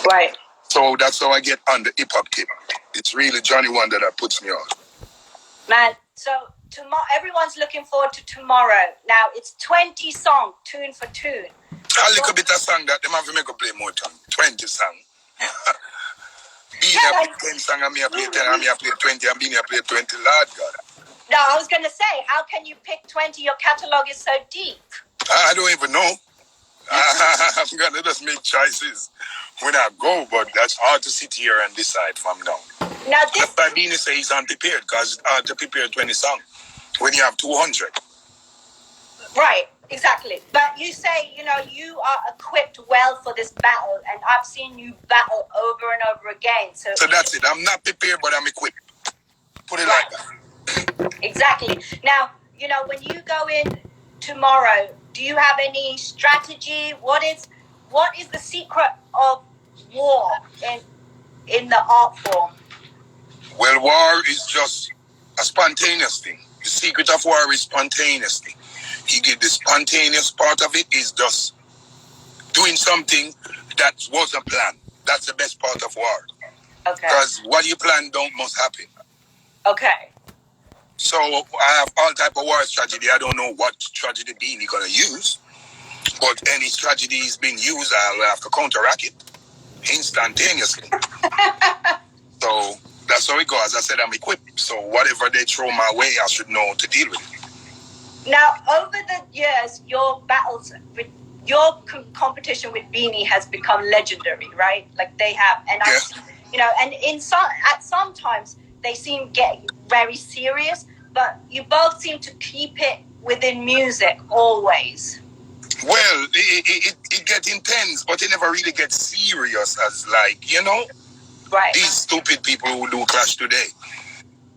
Right. So that's how I get on the hip hop tip. It's really Johnny Wonder that puts me on. Man, so tomorrow, everyone's looking forward to tomorrow. Now it's 20 songs, tune for tune. A little bit of song that them have to make a play more time. 20 song. Being here play 10 song and me play 10 and me play 20 and being here play 20, Lord God. No, I was going to say, how can you pick 20? Your catalogue is so deep. I don't even know. I'm going to just make choices when I go, but that's hard to sit here and decide from now. Now this... That's why Beanie say he's unprepared, because it's hard to prepare 20 songs when you have 200. Right, exactly. But you say, you know, you are equipped well for this battle, and I've seen you battle over and over again. So that's it. I'm not prepared, but I'm equipped. Put it like that. Exactly. Now, you know, when you go in tomorrow, do you have any strategy? What is the secret of war in the art form? Well, war is just a spontaneous thing. The secret of war is spontaneous thing. You get the spontaneous part of it is just doing something that wasn't planned. That's the best part of war. Okay. Because what you plan must happen. Okay. So I have all type of war strategy. I don't know what strategy Beanie gonna use, but any strategy is being used, I'll have to counteract it instantaneously. So that's how it goes. As I said, I'm equipped. So whatever they throw my way, I should know to deal with it. Now, over the years, your battles with your competition with Beanie has become legendary, right? Like they have, and you know, and at some times they seem getting very serious, but you both seem to keep it within music always. Well, it gets intense, but it never really gets serious as like, you know, right. These stupid people who do clash today.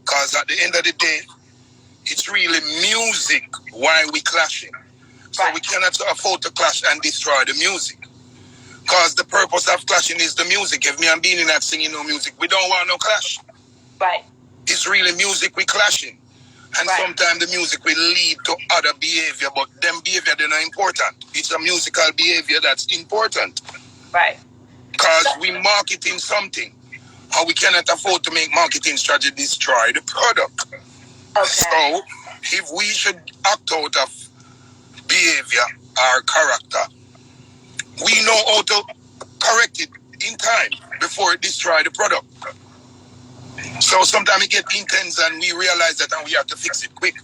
Because at the end of the day, it's really music why we clashing. So we cannot afford to clash and destroy the music. Because the purpose of clashing is the music. If me and Beanie not singing no music, we don't want no clash. Right. It's really music we clashing. And sometimes the music will lead to other behavior, but them behavior, they're not important. It's a musical behavior that's important. Right. Because we marketing something. And we cannot afford to make marketing strategy destroy the product. Okay. So, if we should act out of behavior or character, we know how to correct it in time before it destroy the product. So sometimes it gets intense and we realize that and we have to fix it quick.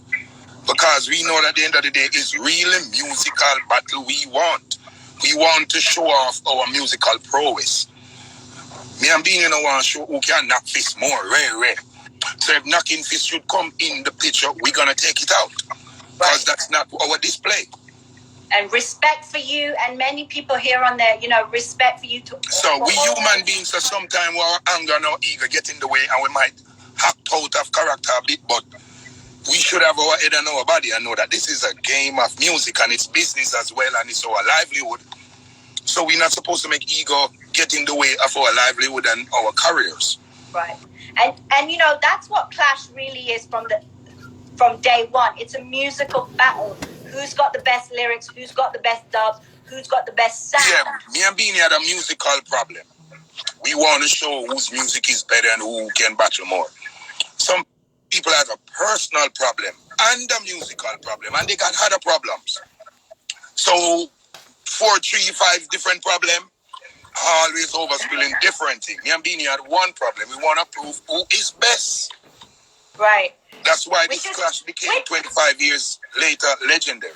Because we know that at the end of the day, it's really musical battle we want. We want to show off our musical prowess. Me and Beanie no want to show who can knock fist more, rare. So if knocking fist should come in the picture, we're going to take it out. Because that's not our display. And respect for you, and many people here on there, you know, respect for you too. So we human beings, so sometimes our anger and our ego get in the way and we might act out of character a bit, but we should have our head and our body and know that this is a game of music and it's business as well and it's our livelihood. So we're not supposed to make ego get in the way of our livelihood and our careers. Right. And you know, that's what Clash really is from day one. It's a musical battle. Who's got the best lyrics? Who's got the best dubs? Who's got the best sound? Yeah, me and Beanie had a musical problem. We want to show whose music is better and who can battle more. Some people have a personal problem and a musical problem, and they got other problems. So 4, 3, 5 different problems, always overspilling different things. Me and Beanie had one problem. We want to prove who is best. Right. That's why this clash became 25 years later legendary.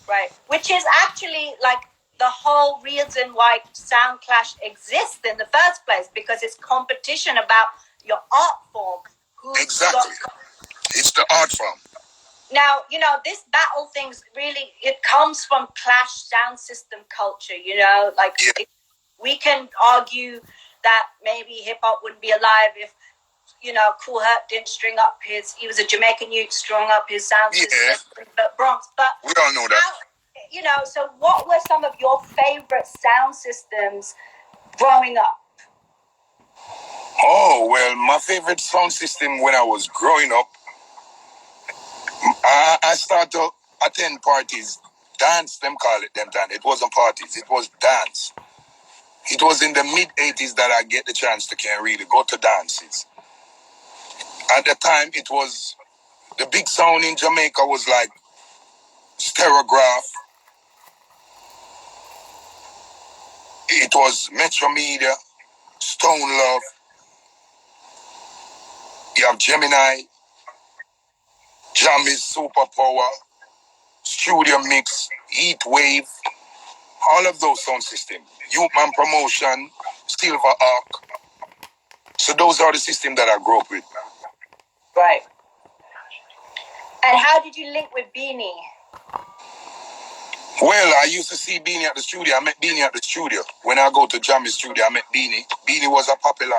Right. Which is actually like the whole reason why Sound Clash exists in the first place, because it's competition about your art form. Exactly. It's the art form. Now, you know, this battle thing's really, it comes from Clash sound system culture, you know, like we can argue that maybe hip hop wouldn't be alive if, you know, Kool Herc didn't he was a Jamaican youth, strung up his sound system in the Bronx. But we all know that. You know, so what were some of your favorite sound systems growing up? Oh, well, my favorite sound system when I was growing up, I started to attend parties. Dance, them call it them dance. It wasn't parties, it was dance. It was in the mid-80s that I get the chance to can really go to dances. At the time, it was, the big sound in Jamaica was like Stereograph. It was Metro Media, Stone Love. You have Gemini, Jammy's Superpower, Studio Mix, Heat Wave, all of those sound systems. Youthman Promotion, Silver Arc. So those are the systems that I grew up with. Right. And how did you link with Beanie? Well, I used to see Beanie at the studio. I met Beanie at the studio. When I go to Jammy's studio, I met Beanie. Beanie was a popular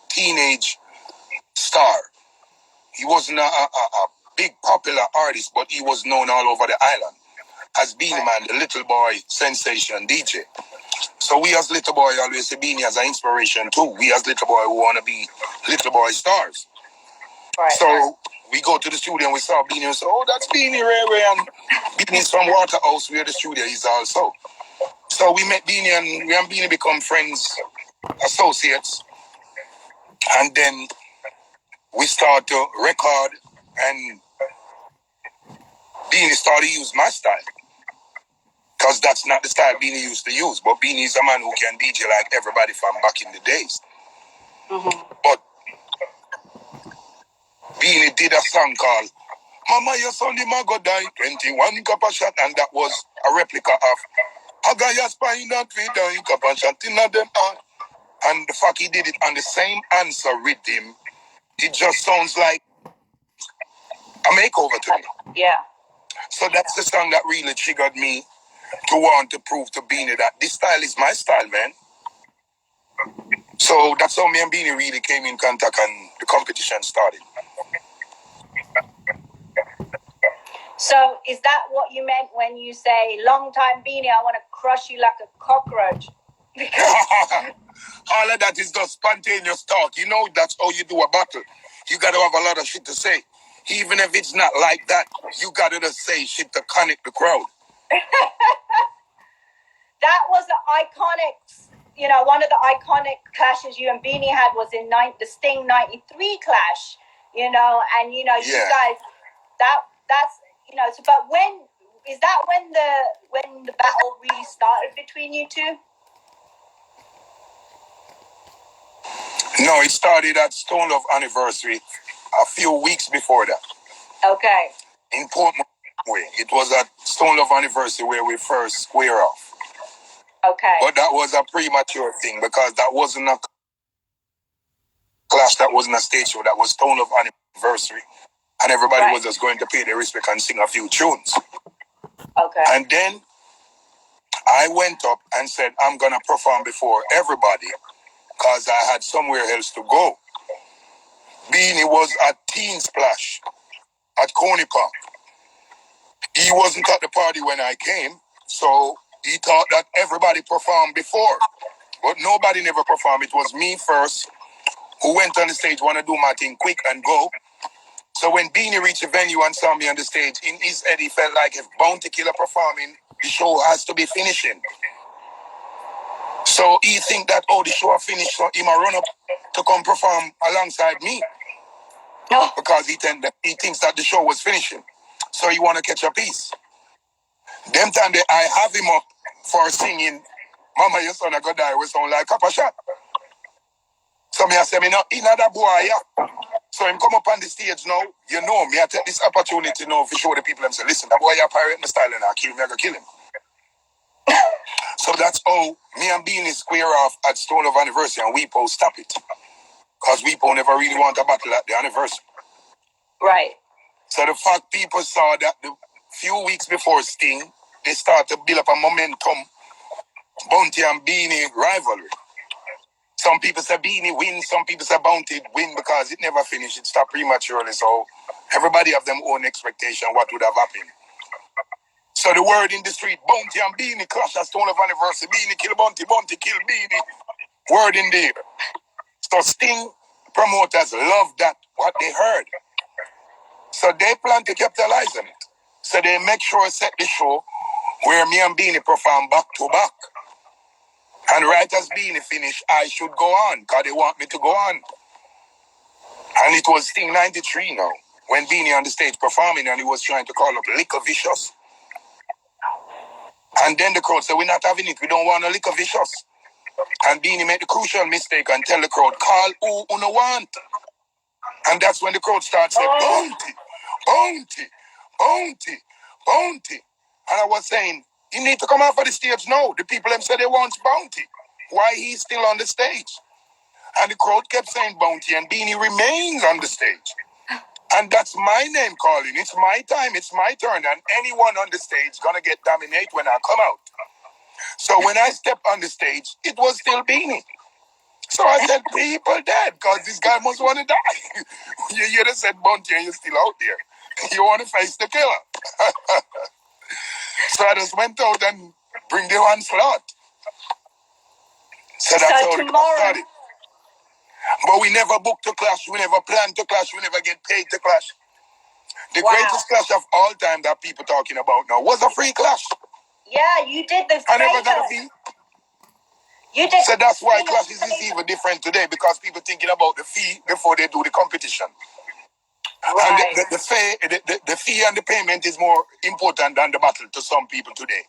teenage star. He wasn't a big popular artist, but he was known all over the island as Beanie Man, the little boy sensation DJ. So we as little boy always see Beanie as an inspiration too. We as little boy who want to be little boy stars. Right. So we go to the studio and we saw Beanie and say, oh, that's Beanie Ray Ray. And Beanie's from Waterhouse where the studio is also. So we met Beanie and we and Beanie become friends, associates. And then we start to record and Beanie started to use my style. Because that's not the style Beanie used to use. But Beanie is a man who can DJ like everybody from back in the days. Mm-hmm. But Beanie did a song called Mama, your son, the man go die, 21 cup of shot, and that was a replica of Agaya spine that we die, cup of shot in them heart. And the fact he did it on the same answer rhythm, it just sounds like a makeover to me. Yeah. So that's the song that really triggered me to want to prove to Beanie that this style is my style, man. So that's how me and Beanie really came in contact and the competition started. So is that what you meant when you say, long time Beanie, I want to crush you like a cockroach? All of that is just spontaneous talk. You know, that's how you do a battle. You got to have a lot of shit to say. Even if it's not like that, you got to just say shit to connect the crowd. That was the iconic, you know, one of the iconic clashes you and Beanie had was in the Sting 93 clash, you know, and, you know, you guys, that's, you know, so, but is that when the battle really started between you two? No, it started at Stone Love Anniversary a few weeks before that. Okay. In Portmore, it was at Stone Love Anniversary where we first square off. Okay. But that was a premature thing because that wasn't a clash, that wasn't a stage show, that was Stone Love Anniversary. And everybody was just going to pay their respect and sing a few tunes. Okay. And then I went up and said, I'm going to perform before everybody because I had somewhere else to go. Beanie was at Teen Splash at Coney Park. He wasn't at the party when I came, so he thought that everybody performed before. But nobody never performed. It was me first who went on the stage, want to do my thing quick and go. So when Beanie reached the venue and saw me on the stage, in his head he felt like if Bounty Killer performing, the show has to be finishing. So he think that, oh, the show finished, so he might run up to come perform alongside me. No. Because he thinks that the show was finishing. So he want to catch a piece. Them time I have him up for singing Mama, your son, I go die, we sound like a shot. So me I say, me not in that boy, yeah. So him come up on the stage now, you know, me I take this opportunity now to show the people and say, listen, that boy, you pirate my style and I kill me, I go kill him. So that's how me and Beanie square off at Stone Love Anniversary and Weepo stop it. Because Weepo never really want a battle at the anniversary. Right. So the fact people saw that the few weeks before Sting, they start to build up a momentum, Bounty and Beanie rivalry. Some people say Beanie win, some people say Bounty win because it never finished, it stopped prematurely. So everybody have their own expectation what would have happened. So the word in the street, Bounty and Beanie clash at Stone Love Anniversary, Beanie kill Bounty, Bounty kill Beanie. Word in there. So Sting promoters love that, what they heard. So they plan to capitalize on it. So they make sure set the show where me and Beanie perform back to back. And right as Beanie finished, I should go on, because they want me to go on. And it was Sting 93 now, when Beanie on the stage performing and he was trying to call up Liquor Vicious. And then the crowd said, we're not having it, we don't want a Liquor Vicious. And Beanie made the crucial mistake and tell the crowd, call who you want. And that's when the crowd starts saying, bounty, bounty, bounty, bounty. And I was saying, you need to come off of the stage now. The people them said they want bounty. Why he's still on the stage? And the crowd kept saying bounty, and Beanie remains on the stage. And that's my name calling. It's my time, it's my turn. And anyone on the stage gonna get dominate when I come out. So when I stepped on the stage, it was still Beanie. So I said, people dead, because this guy must want to die. You just said bounty and you're still out there. You want to face the killer. So I just went out and bring the onslaught. So that's how tomorrow, it started. But we never booked to clash, we never planned to clash, we never get paid to clash. The greatest clash of all time that people talking about now was a free clash. Yeah, you did the I never got a fee. You did. So that's why clashes is even different today, because people thinking about the fee before they do the competition. Right. And the fee and the payment is more important than the battle to some people today.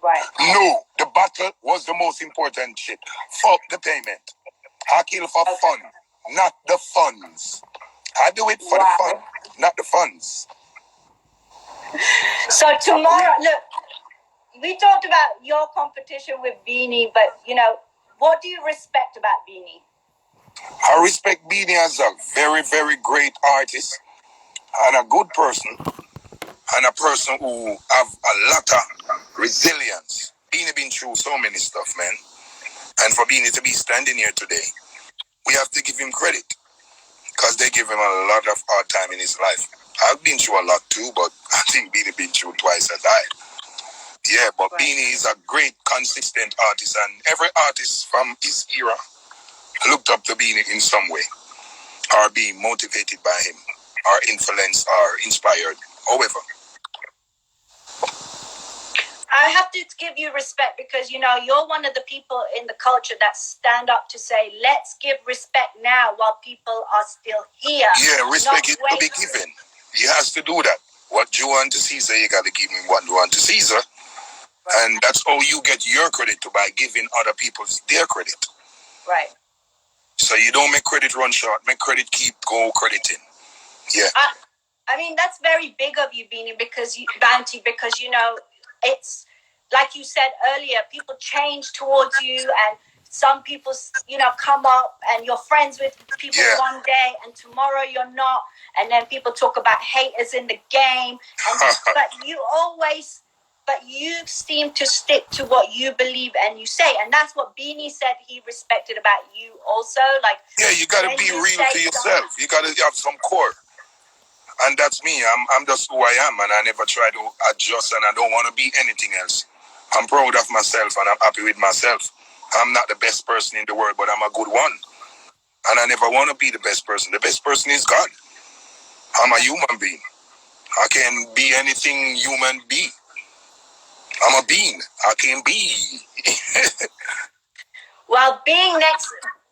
Right. No, the battle was the most important shit. Fuck the payment. I kill for fun, not the funds. I do it for the fun, not the funds. So tomorrow, look, we talked about your competition with Beanie, but, what do you respect about Beanie? I respect Beanie as a very, very great artist and a good person and a person who have a lot of resilience. Beanie been through so many stuff, man. And for Beanie to be standing here today, we have to give him credit, because they give him a lot of hard time in his life. I've been through a lot too, but I think Beanie been through twice as I. Yeah, but right. Beanie is a great, consistent artist, and every artist from his era looked up to Beanie in some way, or being motivated by him, or influenced, or inspired, however. I have to give you respect because, you're one of the people in the culture that stand up to say, let's give respect now while people are still here. Yeah, respect is to be given. He has to do that. What you want to Caesar, you got to give him what you want to Caesar. Right. And that's how you get your credit, by giving other people their credit. Right. So you don't make credit run short. Make credit keep crediting. Yeah. I mean, that's very big of you, Beanie, Bounty, because, it's like you said earlier, people change towards you, and some people, come up and you're friends with people one day and tomorrow you're not. And then people talk about haters in the game. But you seem to stick to what you believe and you say. And that's what Beanie said he respected about you also. Yeah, you got to be real to yourself. You got to have some core. And that's me. I'm just who I am, and I never try to adjust, and I don't want to be anything else. I'm proud of myself, and I'm happy with myself. I'm not the best person in the world, but I'm a good one. And I never want to be the best person. The best person is God. I'm a human being. I can be anything human be. I'm a being. I can be. Well, being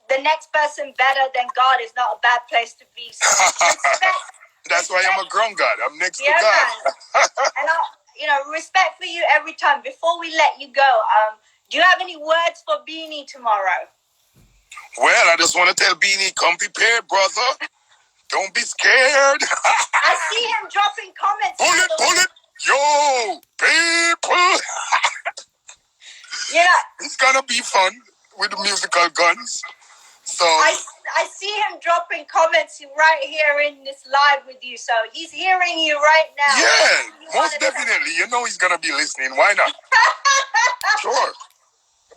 the next person better than God is not a bad place to be. So That's why I'm a ground God. I'm next to God. And respect for you every time. Before we let you go, do you have any words for Beanie tomorrow? Well, I just want to tell Beanie, come prepared, brother. Don't be scared. I see him dropping comments. Bullet. Yo, people. It's going to be fun with the musical guns. So I see him dropping comments right here in this live with you. So he's hearing you right now. Yeah, most definitely. He's going to be listening. Why not? Sure.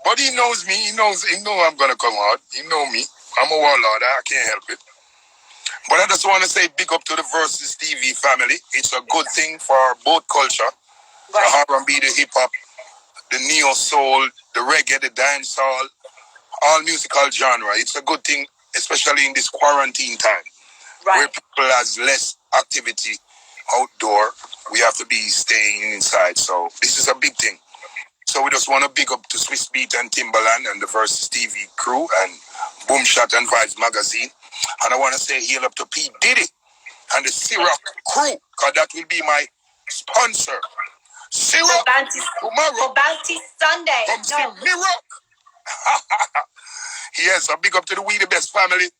But he knows me. He knows I'm going to come out. He know me. I'm a warlord. I can't help it. But I just want to say big up to the Versus TV family. It's a good thing for both culture. Right. The R&B, the hip-hop, the neo-soul, the reggae, the dancehall, all musical genre. It's a good thing, especially in this quarantine time, where people has less activity outdoor. We have to be staying inside. So this is a big thing. So we just want to big up to Swiss Beat and Timbaland and the Versus TV crew and Boomshot and Vibes Magazine. And I want to say hail up to P. Diddy and the Ciroc crew, because that will be my sponsor. Ciroc tomorrow. For Bounty Sunday. From Ciroc. Yes, a big up to the We The Best family.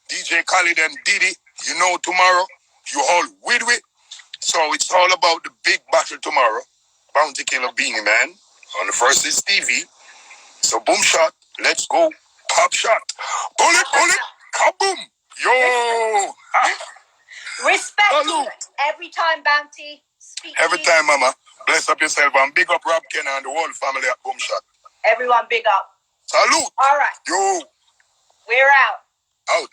DJ Khaled and Diddy. You know tomorrow. You all with it. So it's all about the big battle tomorrow. Bounty Killer Beanie Man on the Versus TV. So boom shot. Let's go. Pop shot. Bullet, kaboom. Yo. Respect every time, Bounty. Speak every time, mama. Bless up yourself and big up Rob Kenner and the whole family at Boom Shot. Everyone big up. Salute. All right. Yo. We're out. Out.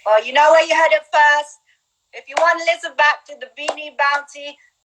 Well, you know where you heard it first. If you want to listen back to the Beanie Bounty